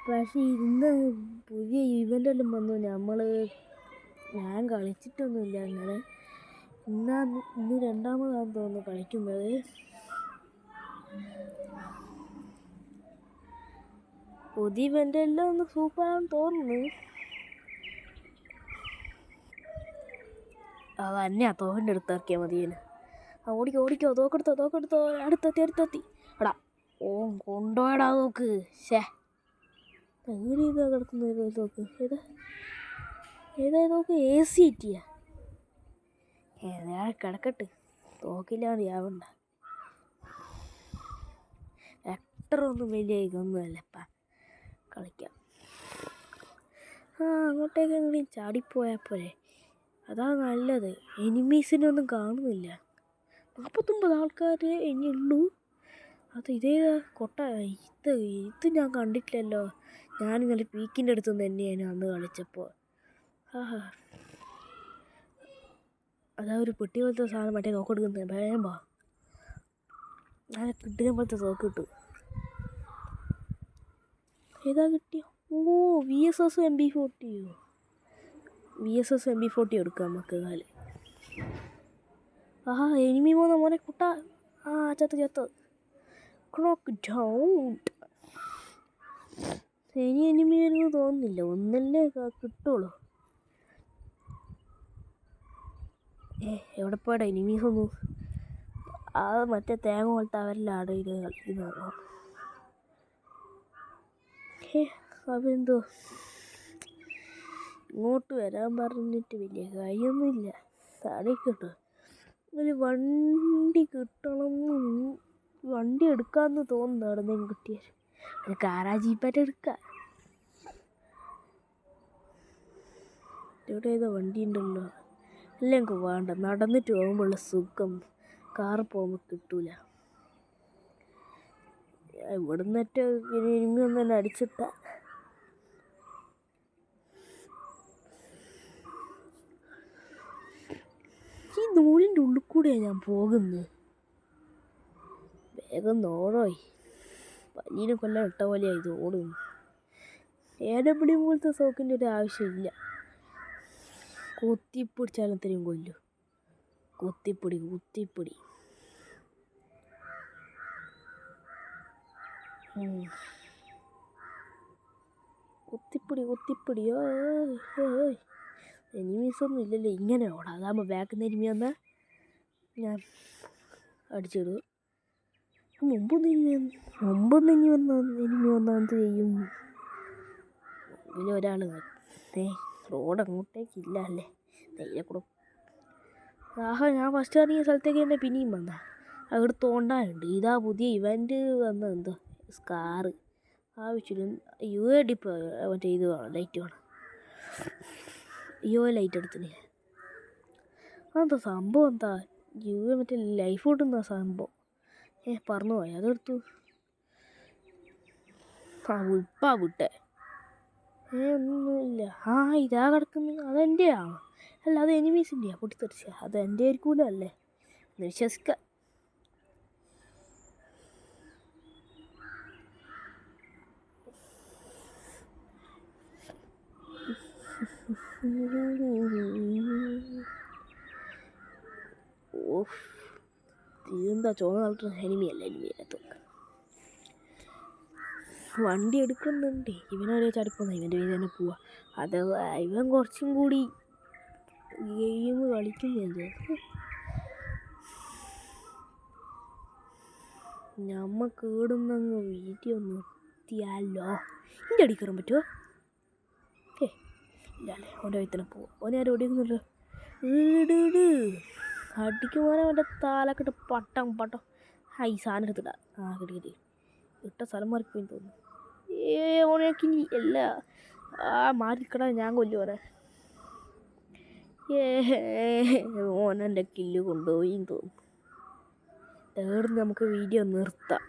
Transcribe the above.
പക്ഷേ ഇന്ന് പുതിയ ഇവൻ്റെല്ലാം വന്നു. ഞാൻ കളിച്ചിട്ടൊന്നുമില്ല അങ്ങനെ. ഇന്ന് രണ്ടാമതാണെന്ന് തോന്നുന്നു കളിക്കുന്നത്. പുതിയ ഇവൻ്റെല്ലാം ഒന്ന് സൂപ്പറാണെന്ന് തോന്നുന്നു. അത് തന്നെയാ തോക്കിൻ്റെ അടുത്ത് ഇറക്കിയാൽ മതിയേന്. ഓടിക്കോ തോക്കെടുത്തോ അടുത്തെത്തി എടാ കൊണ്ടുപോയടാ തോക്ക്. എങ്ങനെ ഇതാ കിടക്കുന്നത് തോക്ക്? ഏതാ തോക്ക്? AC ഏതാ കിടക്കട്ട്, തോക്കില്ലാണ്ട് ആവണ്ട. വെക്ടറൊന്നും വലിയ ഇതൊന്നുമല്ലപ്പാ, കളിക്കാം. അങ്ങോട്ടേക്ക് എങ്ങനെയും ചാടിപ്പോയാൽ പോരെ, അതാ നല്ലത്. എനിമീസിനൊന്നും കാണുന്നില്ല. 49 ആൾക്കാർ ഇനിയുള്ളൂ. അത് ഇതേതാ കൊട്ട? ഇത് ഞാൻ കണ്ടിട്ടില്ലല്ലോ. ഞാനിന്നലെ പീക്കിൻ്റെ അടുത്ത് തന്നെയാണ് അന്ന് കളിച്ചപ്പോൾ. അതാ ഒരു പെട്ടി പോലത്തെ സാധനം, മറ്റേ തോക്കെടുക്കുന്നത്. വേഗം വാ, ഞാൻ കിട്ടുന്ന പോലത്തെ തോക്ക് കിട്ടും. ഏതാ കിട്ടിയോ? VSS MP40. VSS MP40 എടുക്കാം നമുക്ക്. എനിമി മോനെ കുട്ട. ചത്ത് ക്ലോക്ക് ഡൗൺ. ഇനി എനിമി വരുന്നു തോന്നുന്നില്ല. ഒന്നല്ലേ കിട്ടുള്ളൂ. എവിടെ പോയടാ എനിമീസ് ഒന്നും? മറ്റേ തേങ്ങ പോലത്തെ അവരെല്ലാം ഇത് കളിക്കുന്നതാണോ? അതെന്തോ ഇങ്ങോട്ട് വരാൻ പറഞ്ഞിട്ട് വലിയ കാര്യമൊന്നുമില്ല. താഴേക്കിട്ടോ ഒരു വണ്ടി കിട്ടണം. വണ്ടി എടുക്കാമെന്ന് തോന്നുന്നു. അവിടെ നിന്ന് കിട്ടിയാൽ ഒരു കാറാ ജീപ്പായിട്ട് എടുക്കാം. ഇവിടെ ഏതോ വണ്ടി ഉണ്ടല്ലോ. എല്ലാം എനിക്ക് വേണ്ട. നടന്നിട്ട് പോകുമ്പോഴുള്ള സുഖം കാറ് പോകുമ്പോൾ കിട്ടൂല. ഇവിടുന്നേറ്റ ഇനി ഒന്നും തന്നെ അടിച്ചിട്ട. ഈ നൂലിൻ്റെ ഉള്ളിൽ കൂടെയാണ് ഞാൻ പോകുന്നത്. വേഗം ഓടോയി. പനീനെ കൊല്ലാൻ ഇട്ട പോലെയായി ഇത് ഓടുന്നു. AW പോലത്തെ സോക്കിൻ്റെ ഒരു ആവശ്യമില്ല. കുത്തിപ്പിടിച്ചാലും ഇത്രയും കൊല്ലു. കുത്തിപ്പിടി എനിമീസൊന്നും ഇല്ലല്ലോ. ഇങ്ങനെ ഓടാം. അതാകുമ്പോൾ ബാക്കിൽ നിന്ന് എനിമി വന്നാൽ ഞാൻ അടിച്ചിടും. മുമ്പൊന്നും എനിമി വന്നാൽ എന്ത് ചെയ്യും? പിന്നെ ഒരാൾ റോഡ് അങ്ങോട്ടേക്കില്ല അല്ലേ? നെയ്യക്കൂടെ. ഞാൻ ഫസ്റ്റ് ഇറങ്ങിയ സ്ഥലത്തേക്ക് തന്നെ പിന്നെയും വന്ന അവിടെ തോണ്ടാനുണ്ട്. ഇതാ പുതിയ ഇവൻ്റ് വന്ന എന്തോ സ്കാറ്. ആവശ്യമില്ല. UAD മറ്റേ ഇത് വേണം, ലൈറ്റ് വേണം. ലൈറ്റ് എടുത്തിന്. അതെന്താ സംഭവം? എന്താ മറ്റേ ലൈഫ് കിട്ടുന്ന സംഭവം? പറഞ്ഞു പോയി. അതെടുത്തു. വിട്ടേ. ഒന്നുമില്ല. ഇതാ കിടക്കുന്നത്. അതെൻ്റെയാ? അല്ല, അത് എനിമീസിൻ്റെയാ പൊട്ടിത്തെറിച്ച. അത് എൻ്റെ ആയിരിക്കൂല അല്ലേ എന്ന് വിശ്വസിക്കാം. ഇതെന്താ ചോന്ന കളർ? എനിമിയല്ല. വണ്ടി എടുക്കുന്നുണ്ട്. ഇവനൊരേ ചടിപ്പോന്ന ഇവൻ്റെ പേര് തന്നെ പോവാ. അഥവാ ഇവൻ കുറച്ചും കൂടി ഗെയിം കളിക്കുന്നത്. ഞമ്മക്ക് ഇടുന്നങ്ങ് വീഡിയോ നിർത്തിയാലോ? എൻ്റെ അടി കയറാൻ പറ്റുമോ? ഇല്ലല്ലേ. ഓൻ്റെ വൈത്തന്നെ പോവാം. ഓനെ ആരും ഓടിക്കുന്നുണ്ടല്ലോ. അടിക്കുമ്പോൾ അവൻ്റെ താലക്കെട്ട് പട്ടം. ഈ സാധനം എടുത്തിടാ. കിട്ടി. ഇട്ട സ്ഥലം മാറിപ്പോയി തോന്നുന്നു. ഓണേക്കിനി അല്ല. മാറിക്കടാ, ഞാൻ കൊല്ലുവോനെ. ഓനെൻ്റെ കില്ല് കൊണ്ടുപോയി തോന്നുന്നു. തേർന്ന് നമുക്ക് വീഡിയോ നിർത്താം.